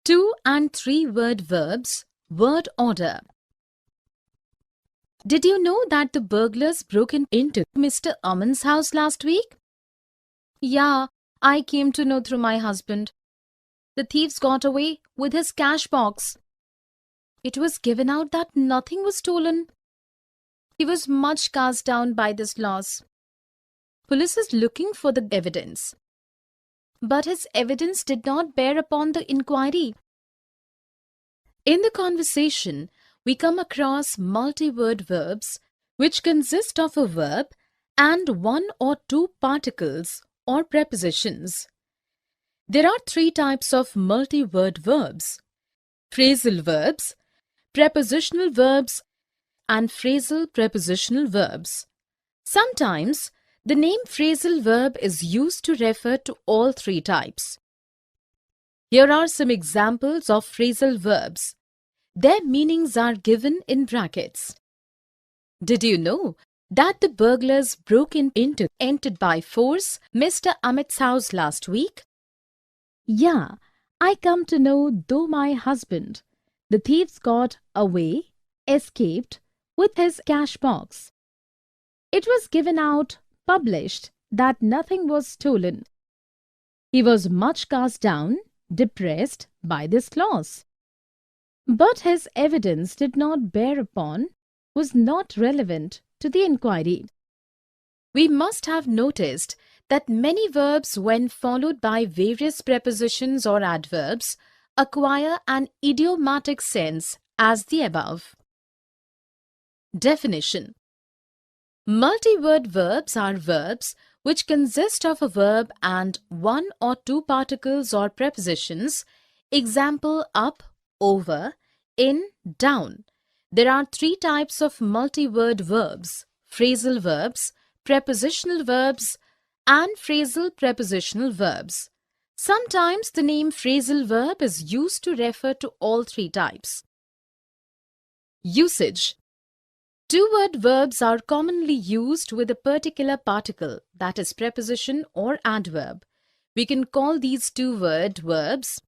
2 and 3 word verbs, word order. Did you know that the burglars broke into Mr. Aman's house last week? Yeah, I came to know through my husband. The thieves got away with his cash box. It was given out that nothing was stolen. He was much cast down by this loss. Police is looking for the evidence. But his evidence did not bear upon the inquiry. In the conversation, we come across multi-word verbs which consist of a verb and one or two particles or prepositions. There are three types of multi-word verbs: phrasal verbs, prepositional verbs, and phrasal prepositional verbs. Sometimes, the name phrasal verb is used to refer to all three types. Here are some examples of phrasal verbs. Their meanings are given in brackets. Did you know that the burglars entered by force Mr. Amit's house last week? Yeah, I come to know though my husband. The thieves got away, escaped, with his cash box. It was given out, published, that nothing was stolen. He was much cast down, depressed by this loss. But his evidence did not bear upon, was not relevant to the inquiry. We must have noticed that many verbs, when followed by various prepositions or adverbs, acquire an idiomatic sense as the above. Definition: multi-word verbs are verbs which consist of a verb and one or two particles or prepositions. Example: up, over, in, down. There are three types of multi-word verbs: phrasal verbs, prepositional verbs, and phrasal prepositional verbs. Sometimes the name phrasal verb is used to refer to all three types. Usage: two-word verbs are commonly used with a particular particle, that is preposition or adverb. We can call these two-word verbs.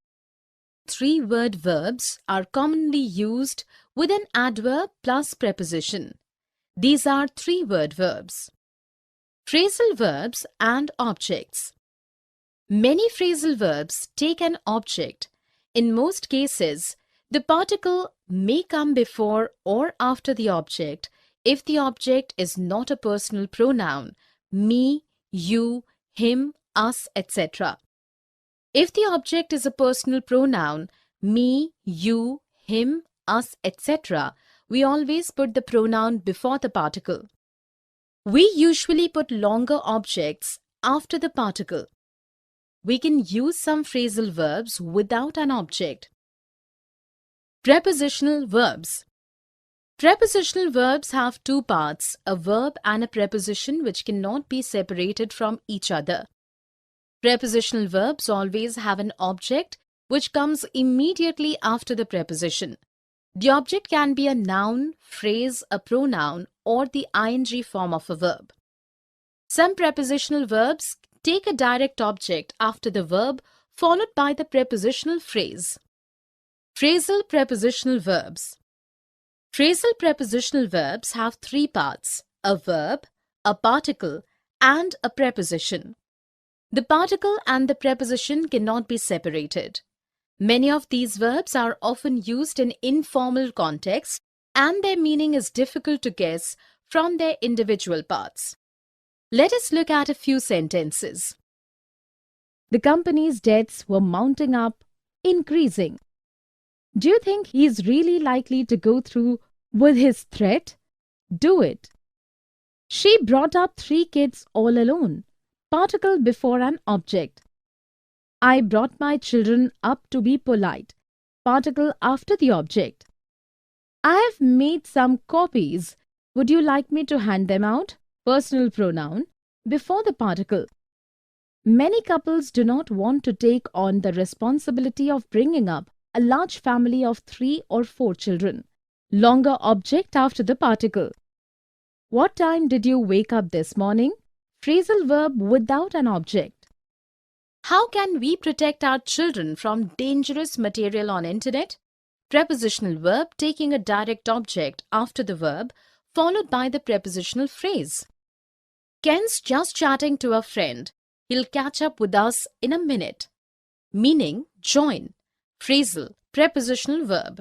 Three-word verbs are commonly used with an adverb plus preposition. These are three-word verbs. Phrasal verbs and objects. Many phrasal verbs take an object. In most cases, the particle may come before or after the object if the object is not a personal pronoun: me, you, him, us, etc. If the object is a personal pronoun: me, you, him, us, etc., we always put the pronoun before the particle. We usually put longer objects after the particle. We can use some phrasal verbs without an object. Prepositional verbs. Prepositional verbs have two parts, a verb and a preposition, which cannot be separated from each other. Prepositional verbs always have an object which comes immediately after the preposition. The object can be a noun, phrase, a pronoun, or the ing form of a verb. Some prepositional verbs take a direct object after the verb followed by the prepositional phrase. Phrasal prepositional verbs. Phrasal prepositional verbs have three parts: a verb, a particle, and a preposition. The particle and the preposition cannot be separated. Many of these verbs are often used in informal contexts, and their meaning is difficult to guess from their individual parts. Let us look at a few sentences. The company's debts were mounting up, increasing. Do you think he is really likely to go through with his threat? Do it. She brought up 3 kids all alone. Particle before an object. I brought my children up to be polite. Particle after the object. I have made some copies. Would you like me to hand them out? Personal pronoun before the particle. Many couples do not want to take on the responsibility of bringing up a large family of 3 or 4 children. Longer object after the particle. What time did you wake up this morning? Phrasal verb without an object. How can we protect our children from dangerous material on internet? Prepositional verb taking a direct object after the verb followed by the prepositional phrase. Ken's just chatting to a friend. He'll catch up with us in a minute. Meaning join. Phrasal prepositional verb.